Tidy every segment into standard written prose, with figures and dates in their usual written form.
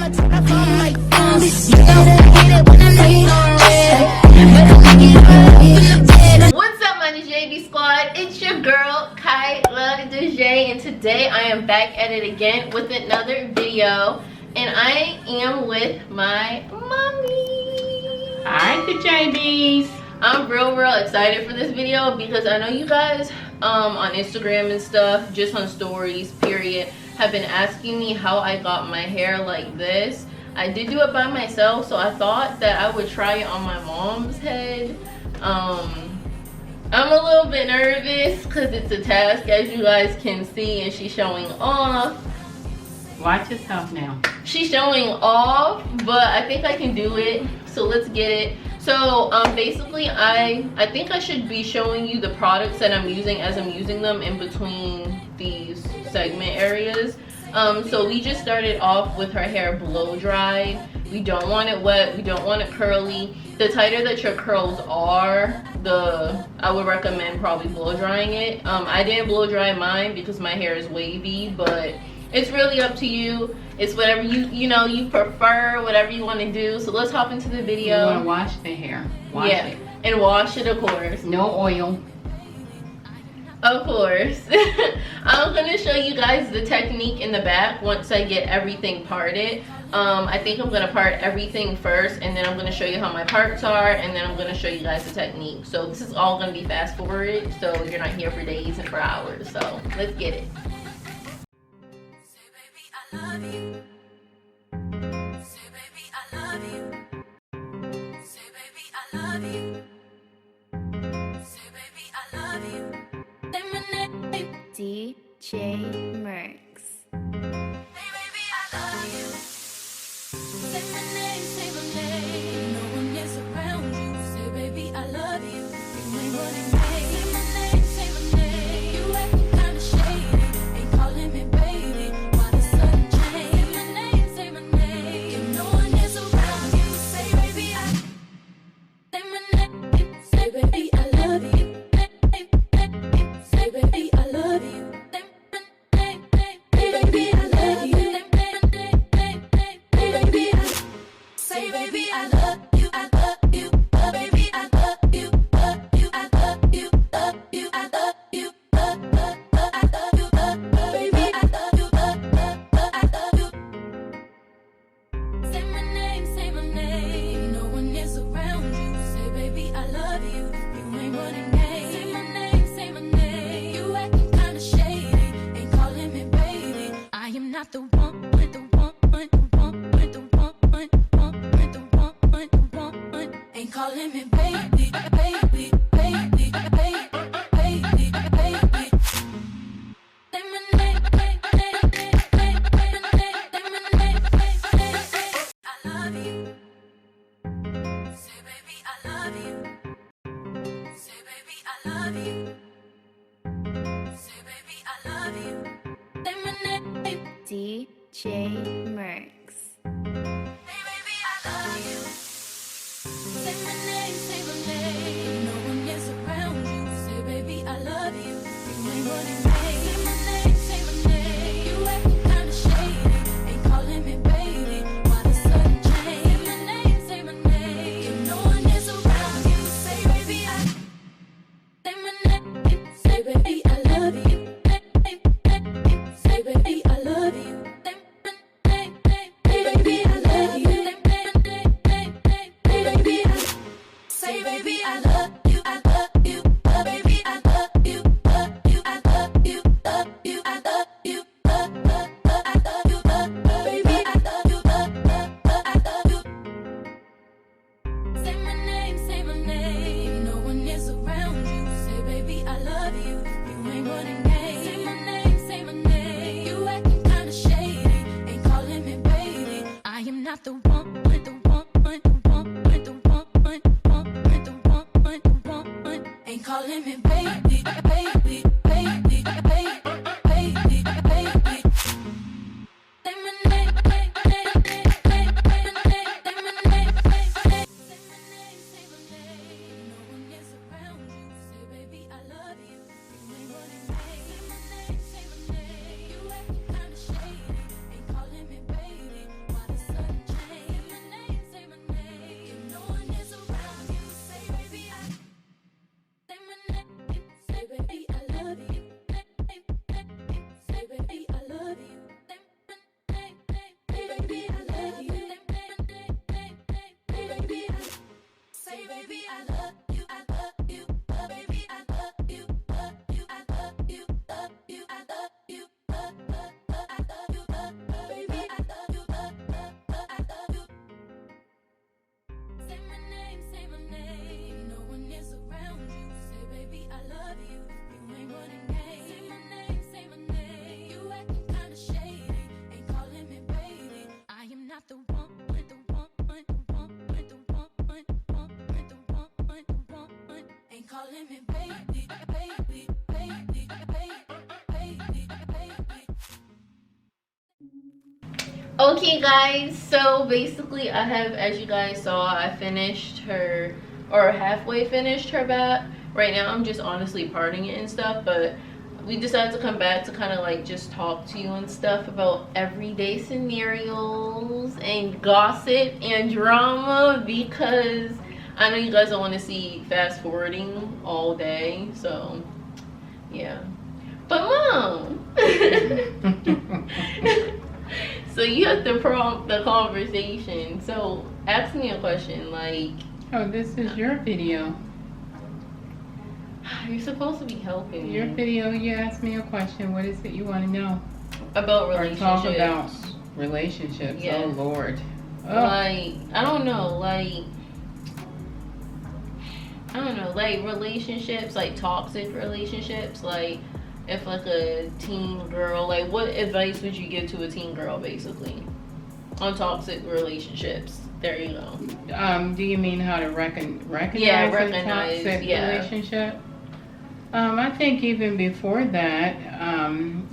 What's up, my JB squad? It's your girl Kyla DJ, and today I am back at it again with another video, and I am with my mommy. Hi, the JBs. I'm real excited for this video because I know you guys on Instagram and stuff, just on stories period, have been asking me how I got my hair like this. I did do it by myself, so I thought that I would try it on my mom's head. I'm a little bit nervous because it's a task, as you guys can see, and she's showing off. Watch yourself now. She's showing off, but I think I can do it, so let's get it. So basically I think I should be showing you the products that I'm using as I'm using them in between these segment areas. So we just started off with her hair blow dried. We don't want it wet, we don't want it curly. The tighter that your curls are, I would recommend probably blow drying it. I didn't blow dry mine because my hair is wavy, but it's really up to you. It's whatever you prefer, whatever you want to do. So let's hop into the video. You want to wash the hair. Wash it. And wash it, of course. No oil. Of course. I'm going to show you guys the technique in the back once I get everything parted. I think I'm going to part everything first, and then I'm going to show you how my parts are, and then I'm going to show you guys the technique. So this is all going to be fast forward, so you're not here for days and for hours. So let's get it. Love you. Say, baby, I love you. Say, baby, I love you. Say, baby, I love you. Say my name. DJ Merks. Hey, baby, I love you. Say my name, say my name. No one is around you. Say, baby, I love you. You ain't running away. Say my name, say my name. You acting kinda shady. Ain't calling me baby. Why the sudden change? Say my name, say my name. If no one is around you, say, baby, I. Say my name, say, baby, I love you. Say, baby, I love you. Say, baby, I love you. Say, baby, I love you. I love you. Baby, I love you. Love you. I love you. Love you. I love you. I love you. Baby, I love you. I love you. Say my name, say my name. No one is around you. Say, baby, I love you. You ain't running game. Say my name, say my name. You acting kinda shady. Ain't calling me baby. I am not the one. Ain't calling me baby, baby, baby, baby, baby, baby. Say my name, say my name. I love you. Say, baby, I love you. Say, baby, I love you. Say, baby, I love you. Say my name. DJ Merks. Hey, baby, I love you. Say my name, say my name. No one is around you. Say, baby, I love you. You ain't running away. Say my name, say my name. You acting kinda shady. Ain't calling me baby. Why the sudden change? Say my name, say my name. If no one is around you, say, baby, I. Say my name, say, baby, I love you. Say, baby, I love you. Say my name, Okay guys, so basically I have, as you guys saw, I finished her, or halfway finished her bath. Right now I'm just honestly parting it and stuff, but we decided to come back to kind of like just talk to you and stuff about everyday scenarios and gossip and drama, because I know you guys don't want to see fast forwarding all day. So yeah, but Mom, so you have to prompt the conversation. So ask me a question, like, Oh, this is your video. you're supposed to be helping me. Your video, you asked me a question. What is it you want to know? About Or relationships. talk about relationships. Yeah. Oh, Lord. Oh. Like, I don't know, like relationships, like toxic relationships, like if like a teen girl, like what advice would you give to a teen girl basically on toxic relationships? There you go. Do you mean how to recognize Yeah, a recognize, toxic yeah. relationship? I think even before that,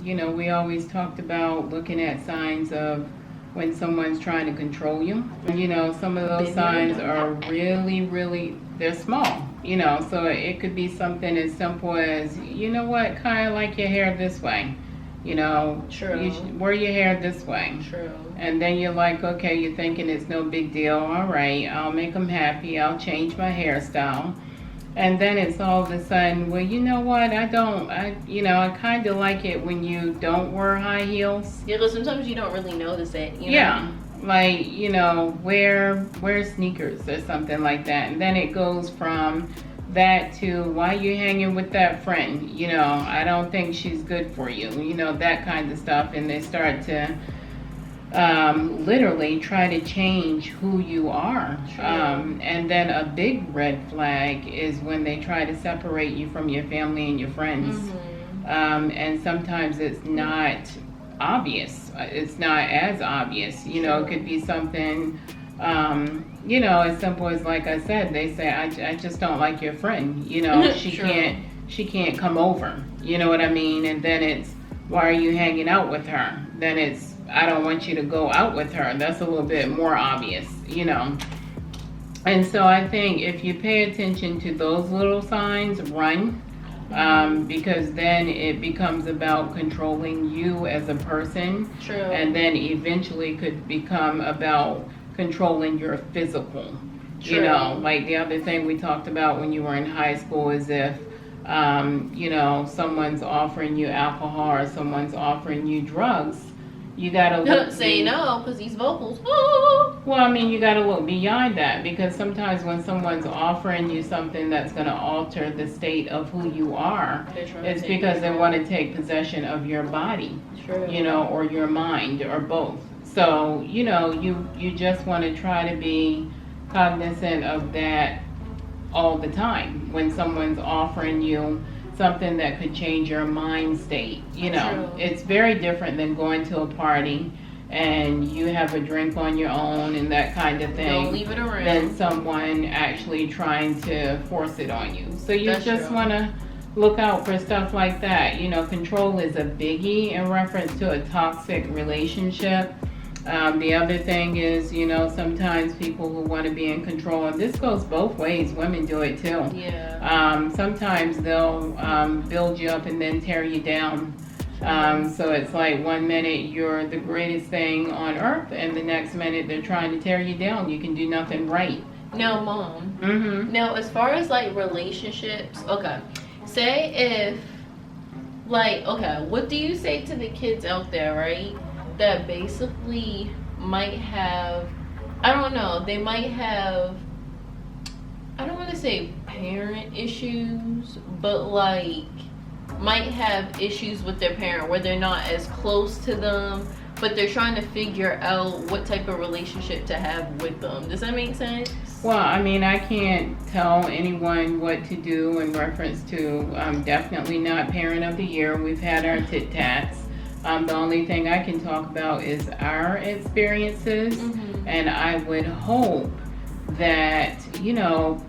we always talked about looking at signs of when someone's trying to control you. Some of those signs are really, really, they're small, so it could be something as simple as, you know what, kind of like your hair this way. True. You should wear your hair this way. True. And then you're like, okay, you're thinking it's no big deal. All right, I'll make them happy. I'll change my hairstyle. And then it's all of a sudden, well, you know what? I kind of like it when you don't wear high heels. Yeah, but sometimes you don't really notice it. Yeah, like, wear sneakers or something like that. And then it goes from that to, why you hanging with that friend? I don't think she's good for you. That kind of stuff. And they start to literally try to change who you are. And then a big red flag is when they try to separate you from your family and your friends. Mm-hmm. And sometimes it's not obvious. It's not as obvious. It could be something, as simple as, like I said, they say, I just don't like your friend. She can't come over. You know what I mean? And then it's, why are you hanging out with her? Then it's, I don't want you to go out with her. That's a little bit more obvious, And so I think if you pay attention to those little signs, run. Because then it becomes about controlling you as a person. True. And then eventually could become about controlling your physical. True. Like the other thing we talked about when you were in high school is if, someone's offering you alcohol or someone's offering you drugs, you gotta look. Say no, because these vocals. Woo! Well, I mean, you gotta look beyond that, because sometimes when someone's offering you something that's gonna alter the state of who you are, it's because they want to take possession of your body, True. Or your mind, or both. So, you just want to try to be cognizant of that all the time when someone's offering you something that could change your mind state. True. It's very different than going to a party and you have a drink on your own and that kind of thing. Don't leave it around. Than someone actually trying to force it on you. So you That's just true. want to look out for stuff like that. Control is a biggie in reference to a toxic relationship. The other thing is, sometimes people who want to be in control, and this goes both ways, women do it too. Yeah. Sometimes they'll build you up and then tear you down. So it's like 1 minute you're the greatest thing on earth, and the next minute they're trying to tear you down. You can do nothing right. Now, Mom. Mm-hmm. Now, as far as like relationships, okay. Say if, what do you say to the kids out there, right? That basically might have, I don't know, they might have, I don't want to say parent issues, but might have issues with their parent where they're not as close to them, but they're trying to figure out what type of relationship to have with them. Does that make sense? Well, I mean, I can't tell anyone what to do in reference to, definitely not Parent of the Year. We've had our tit-tats. The only thing I can talk about is our experiences, and I would hope that,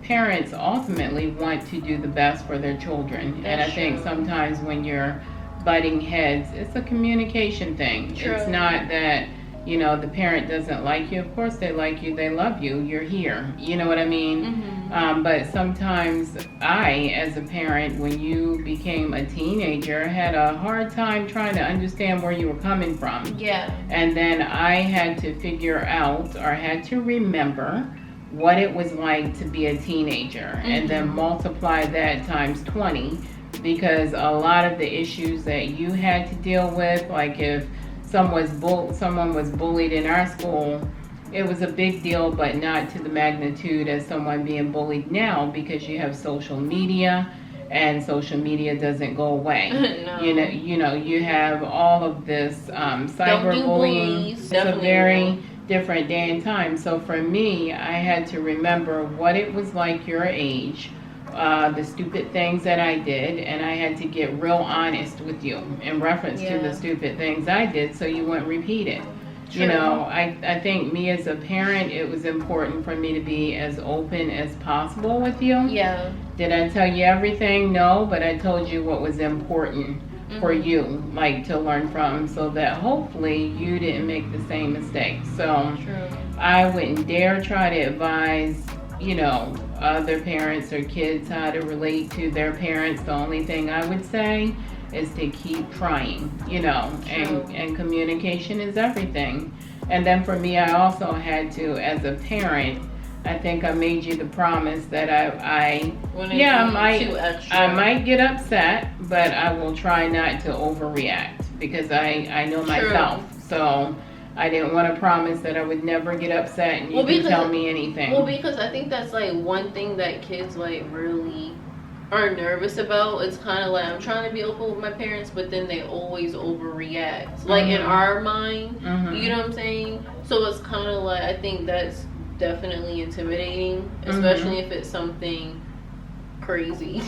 parents ultimately want to do the best for their children. And I think sometimes when you're butting heads, it's a communication thing. True. It's not that, you know, the parent doesn't like you. Of course they like you, they love you, you're here. You know what I mean? But sometimes I, as a parent, when you became a teenager, had a hard time trying to understand where you were coming from. Yeah. And then I had to figure out, or had to remember, what it was like to be a teenager, and then multiply that times 20, because a lot of the issues that you had to deal with, like if someone was bullied in our school, it was a big deal, but not to the magnitude as someone being bullied now, because you have social media, and social media doesn't go away. No. You have all of this cyberbullying. bullies. It's a Definitely very don't. different day and time. So for me, I had to remember what it was like your age, the stupid things that I did, and I had to get real honest with you in reference to the stupid things I did, so you wouldn't repeat it. True. You know, I think me as a parent, it was important for me to be as open as possible with you. Yeah. Did I tell you everything? No, but I told you what was important for you, like to learn from, so that hopefully you didn't make the same mistake. So True. I wouldn't dare try to advise, you know, other parents or kids how to relate to their parents. The only thing I would say is to keep trying, you know, and communication is everything. And then for me, I also had to, as a parent, I think I made you the promise that I might get upset, but I will try not to overreact, because I know myself. So I didn't want to promise that I would never get upset and you can tell me anything. Well, because I think that's like one thing that kids like really are nervous about. It's kind of like, I'm trying to be open with my parents, but then they always overreact. Like in our mind, you know what I'm saying? So it's kind of like, I think that's definitely intimidating, especially if it's something crazy.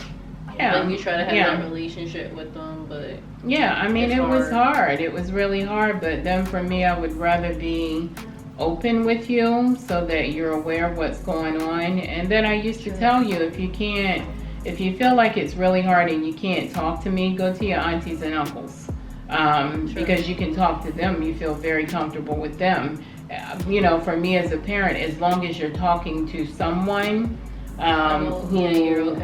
Yeah. Like you try to have that relationship with them, but yeah, I mean, it was hard. It was really hard, but then for me, I would rather be open with you so that you're aware of what's going on. And then I used to tell you, if you feel like it's really hard and you can't talk to me, go to your aunties and uncles, because you can talk to them. You feel very comfortable with them. You know, for me as a parent, as long as you're talking to someone who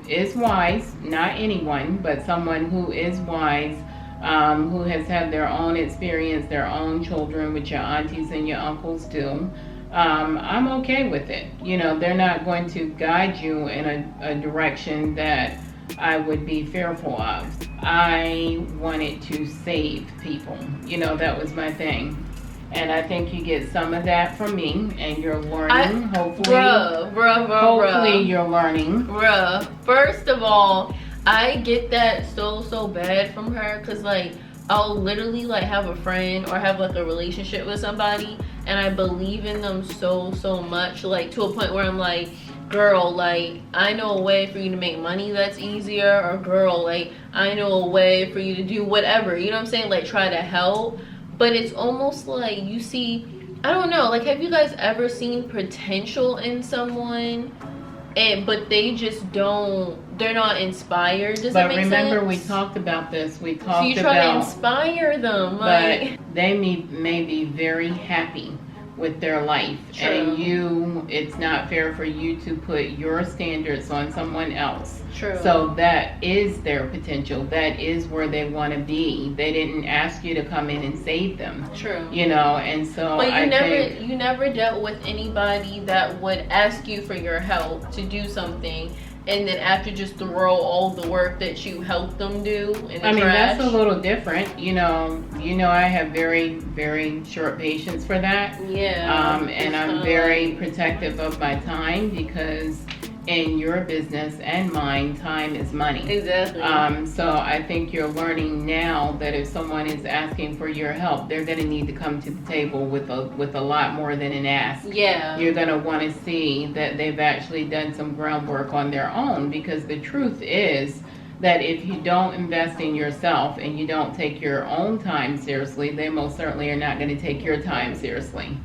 is wise, not anyone, but someone who is wise, who has had their own experience, their own children, which your aunties and your uncles do, I'm okay with it. You know, they're not going to guide you in a direction that I would be fearful of. I wanted to save people. You know, that was my thing. And I think you get some of that from me, and you're learning, hopefully. Hopefully you're learning. First of all, I get that so bad from her, because like I'll literally like have a friend or have like a relationship with somebody, and I believe in them so much, like to a point where I'm like, girl, like I know a way for you to make money that's easier, or girl, like I know a way for you to do whatever, you know what I'm saying, like try to help. But it's almost like you see, I don't know, like have you guys ever seen potential in someone, but they just they're not inspired? Does that make sense? But remember, we talked about this. So you try to inspire them, like, but they may be very happy with their life. True. And it's not fair for you to put your standards on someone else. True. So that is their potential. That is where they want to be. They didn't ask you to come in and save them. True. You know, and so but you never dealt with anybody that would ask you for your help to do something, and then after just throw all the work that you helped them do in the trash. That's a little different. You know, I have very, very short patience for that. Yeah. And I'm very protective of my time, because in your business and mine, time is money. Exactly. So I think you're learning now that if someone is asking for your help, they're going to need to come to the table with a lot more than an ask. Yeah. You're going to want to see that they've actually done some groundwork on their own, because the truth is that if you don't invest in yourself and you don't take your own time seriously, they most certainly are not going to take your time seriously.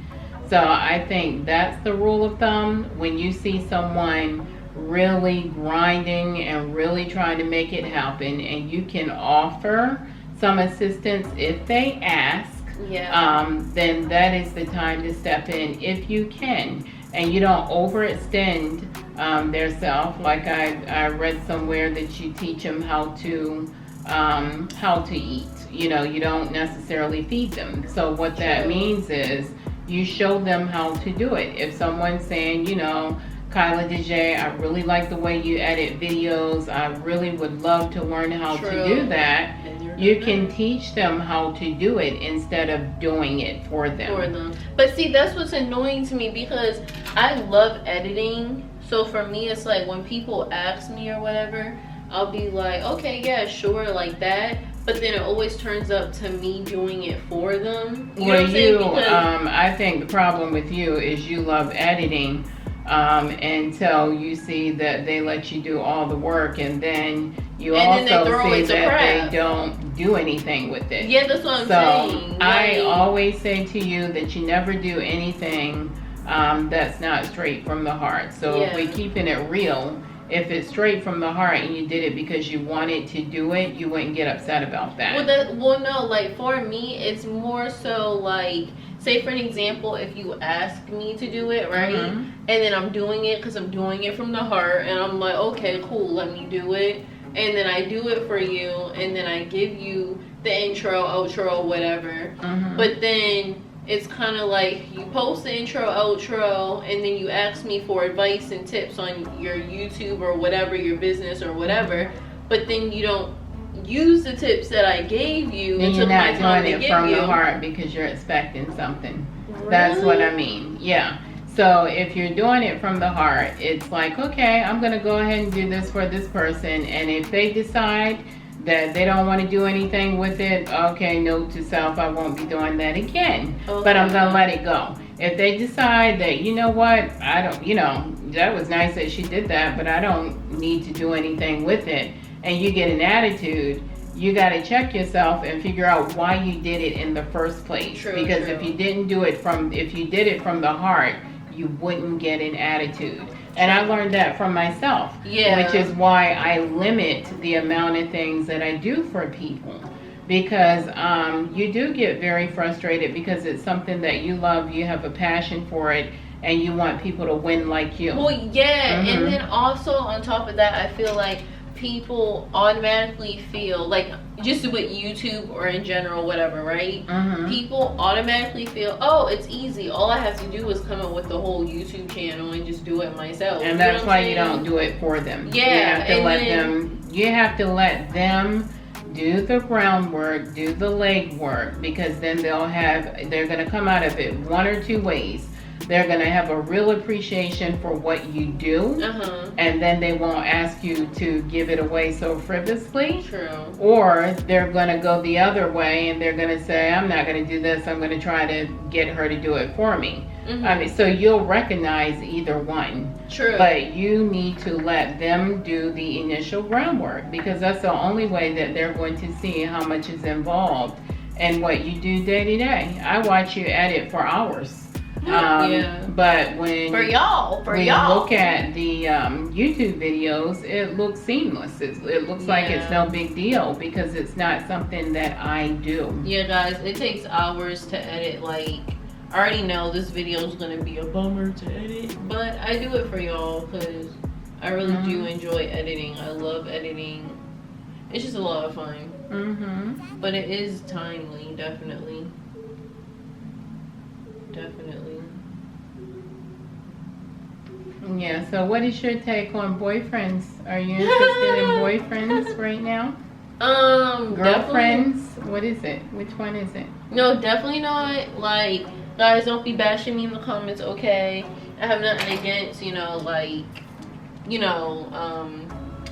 So I think that's the rule of thumb. When you see someone really grinding and really trying to make it happen, and you can offer some assistance if they ask, then that is the time to step in if you can. And you don't overextend their self. Like I read somewhere that you teach them how to eat. You know, you don't necessarily feed them. So what that means is you show them how to do it. If someone's saying, you know, Kyla DJ, I really like the way you edit videos. I really would love to learn how to do that. You can teach them how to do it instead of doing it for them. But see, that's what's annoying to me, because I love editing. So for me, it's like when people ask me or whatever, I'll be like, okay, yeah, sure, like that. But then it always turns up to me doing it for them. You know what I'm saying? Because I think the problem with you is you love editing until you see that they let you do all the work, and then you also see that they don't do anything with it. Yeah, that's what I'm saying. I always say to you that you never do anything that's not straight from the heart. So if we're keeping it real, if it's straight from the heart and you did it because you wanted to do it, you wouldn't get upset about that. Well, no, like for me, it's more so like, say for an example, if you ask me to do it, right? And then I'm doing it because I'm doing it from the heart, and I'm like, okay, cool, let me do it. And then I do it for you, and then I give you the intro, outro, whatever. But then it's kind of like you post the intro, outro, and then you ask me for advice and tips on your YouTube or whatever, your business or whatever. But then you don't use the tips that I gave you. And you're not doing it from the heart because you're expecting something. Really? That's what I mean. Yeah. So if you're doing it from the heart, it's like, okay, I'm going to go ahead and do this for this person. And if they decide that they don't want to do anything with it, okay, note to self, I won't be doing that again. But I'm going to let it go. If they decide that, you know what, I don't, you know, that was nice that she did that, but I don't need to do anything with it, and you get an attitude, you got to check yourself and figure out why you did it in the first place. Because if you didn't do it from, if you did it from the heart, you wouldn't get an attitude. And I learned that from myself, which is why I limit the amount of things that I do for people. Because you do get very frustrated because it's something that you love, you have a passion for it, and you want people to win like you. Well, yeah, and then also on top of that, I feel like people automatically feel like, just with YouTube or in general, whatever, right? People automatically feel, oh, it's easy. All I have to do is come up with the whole YouTube channel and just do it myself. And that's why you don't do it for them. Yeah, you have to let them. You have to let them do the groundwork, do the legwork, because then they're going to come out of it one or two ways. They're going to have a real appreciation for what you do, and then they won't ask you to give it away so frivolously. Or they're going to go the other way and they're going to say, I'm not going to do this, I'm going to try to get her to do it for me. I mean, so you'll recognize either one. But you need to let them do the initial groundwork, because that's the only way that they're going to see how much is involved in what you do day to day. I watch you edit for hours. But when for y'all look at the YouTube videos, it looks seamless. It looks like it's no big deal because it's not something that I do. Yeah, guys, it takes hours to edit. Like, I already know this video is gonna be a bummer to edit, but I do it for y'all because I really do enjoy editing. I love editing. It's just a lot of fun. But it is timely, definitely. Yeah, so what is your take on boyfriends? Are you interested in boyfriends right now? Girlfriends? What is it? Which one is it? No, definitely not. Like, guys, don't be bashing me in the comments, okay? I have nothing against, you know, like, you know,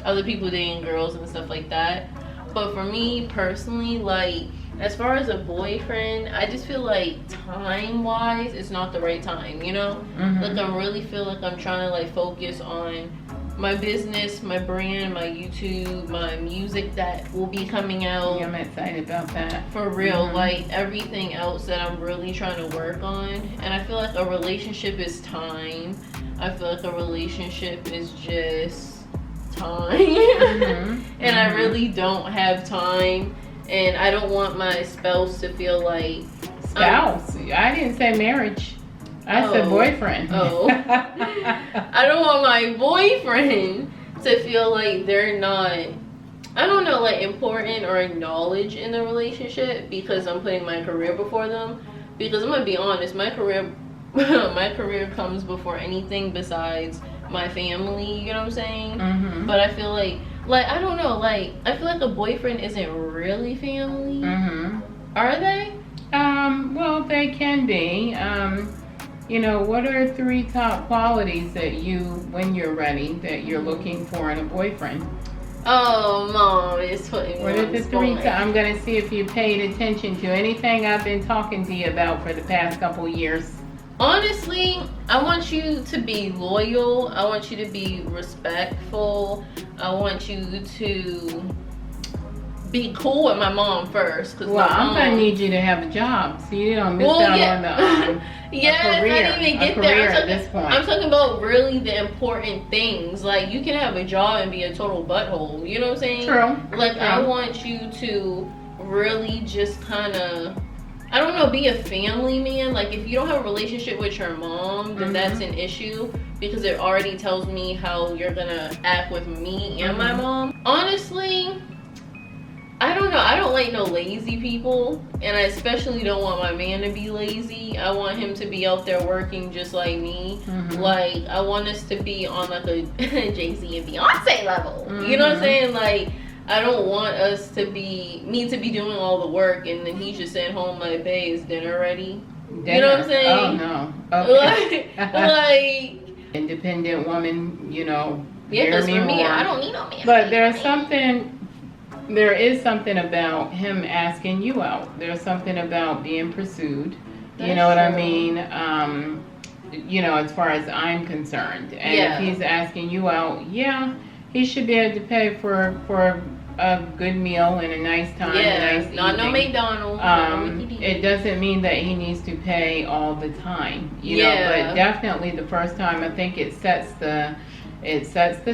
other people dating girls and stuff like that. But for me personally, like, as far as a boyfriend, I just feel like time-wise, it's not the right time, you know? Like, I really feel like I'm trying to, like, focus on my business, my brand, my YouTube, my music that will be coming out. Yeah, I'm excited about that. For real, like, everything else that I'm really trying to work on. And I feel like a relationship is time. I feel like a relationship is just time. And I really don't have time. And I don't want my spouse to feel like Spouse. I didn't say marriage. I said boyfriend. Oh. I don't want my boyfriend to feel like they're not, I don't know, like important or acknowledged in the relationship because I'm putting my career before them. Because I'm gonna be honest, my career comes before anything besides my family, you know what I'm saying? Mm-hmm. But I feel like I don't know, like I feel like a boyfriend isn't really family. Mm-hmm. Are they? Well, they can be. You know, what are 3 top qualities that you, when you're ready, that you're looking for in a boyfriend? Oh, Mom is putting me What on are the the 3 spot. I'm going to see if you paid attention to anything I've been talking to you about for the past couple years. Honestly, I want you to be loyal. I want you to be respectful. I want you to be cool with my mom first. Well, I'm going to need you to have a job so you don't miss out on the yes, career, I didn't even get a there. career at this point. I'm talking about really the important things. Like, you can have a job and be a total butthole. You know what I'm saying? True. Like, True. I want you to really just kind of, I don't know, be a family man. Like, if you don't have a relationship with your mom, then that's an issue because it already tells me how you're gonna act with me and my mom. Honestly, I don't know. I don't like no lazy people, and I especially don't want my man to be lazy. I want him to be out there working just like me. Like, I want us to be on like a Jay-Z and Beyonce level. You know what I'm saying? Like, I don't want us to be, me to be doing all the work and then he's just sitting home like, babe, is dinner ready? Dinner. You know what I'm saying? Oh, no. Okay. like Independent woman, you know. yeah, because for me, more. I don't need no man. But there is something about him asking you out. There's something about being pursued. You know what I mean? You know, as far as I'm concerned. And if he's asking you out, yeah, he should be able to pay for a good meal and a nice time. Yeah, a nice not no evening. McDonald's. It doesn't mean that he needs to pay all the time. You know, but definitely the first time, I think it sets the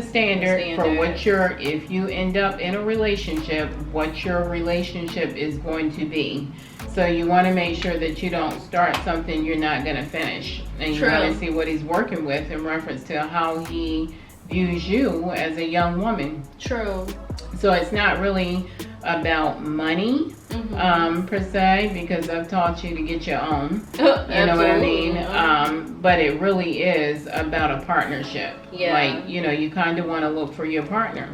standard for what if you end up in a relationship, what your relationship is going to be. So you want to make sure that you don't start something you're not going to finish. And you want to see what he's working with in reference to how he views you as a young woman. True. So it's not really about money per se, because I've taught you to get your own. You know what I mean? But it really is about a partnership. Yeah. Like, you know, you kind of want to look for your partner.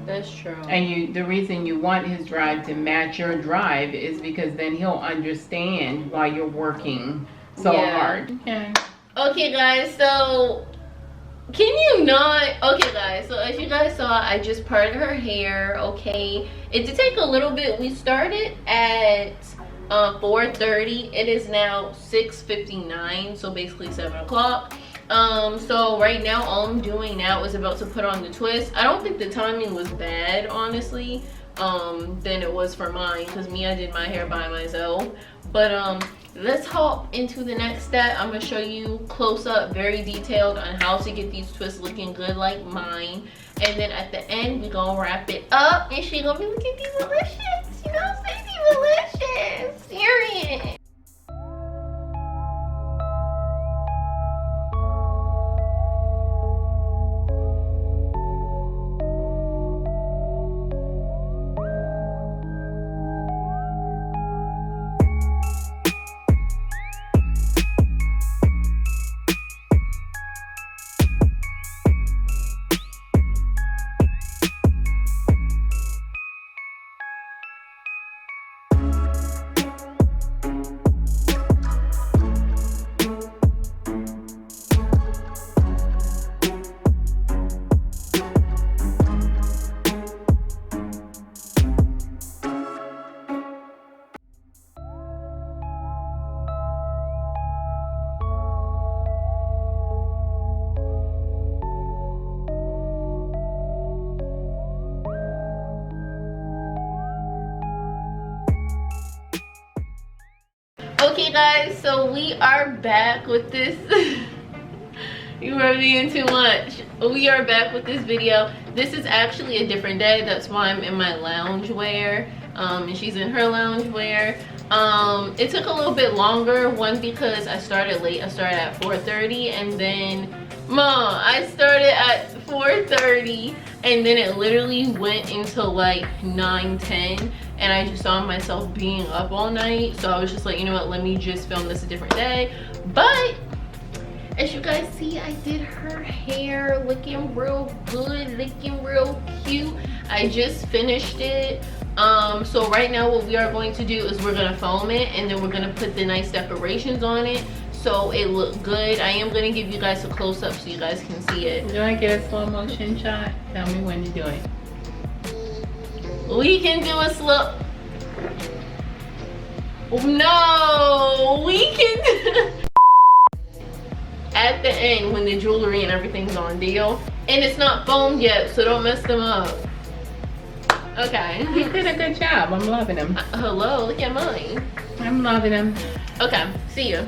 That's true. And the reason you want his drive to match your drive is because then he'll understand why you're working so hard. Yeah. Okay, guys, so can you not? Okay, guys, so as you guys saw, I just parted her hair. Okay, it did take a little bit. We started at 4:30. It is now 6:59, so basically 7 o'clock. So right now, all I'm doing now is about to put on the twist. I don't think the timing was bad, honestly, than it was for mine, because I did my hair by myself. But let's hop into the next step. I'm gonna show you close up, very detailed on how to get these twists looking good like mine. And then at the end, we gonna wrap it up and she gonna be looking delicious. You know what I'm saying? Delicious. Period. Okay guys, so we are back with this. You are being too much. We are back with this video. This is actually a different day. That's why I'm in my lounge wear. And she's in her lounge wear. It took a little bit longer, one because I started late. I started at 4:30, and then I started at 4:30, and then it literally went until like 9:10, and I just saw myself being up all night, so I was just like, you know what, let me just film this a different day. But as you guys see, I did her hair, looking real good, looking real cute. I just finished it. So right now what we are going to do is we're gonna foam it, and then we're gonna put the nice decorations on it so it look good. I am gonna give you guys a close-up so you guys can see it. Do I get a slow motion shot? Tell me when to do it. We can do a slow. No, we can. At the end when the jewelry and everything's on deal, and it's not foamed yet, so don't mess them up. Okay. You did a good job. I'm loving them. Hello, look at mine. I'm loving them. Okay, see you.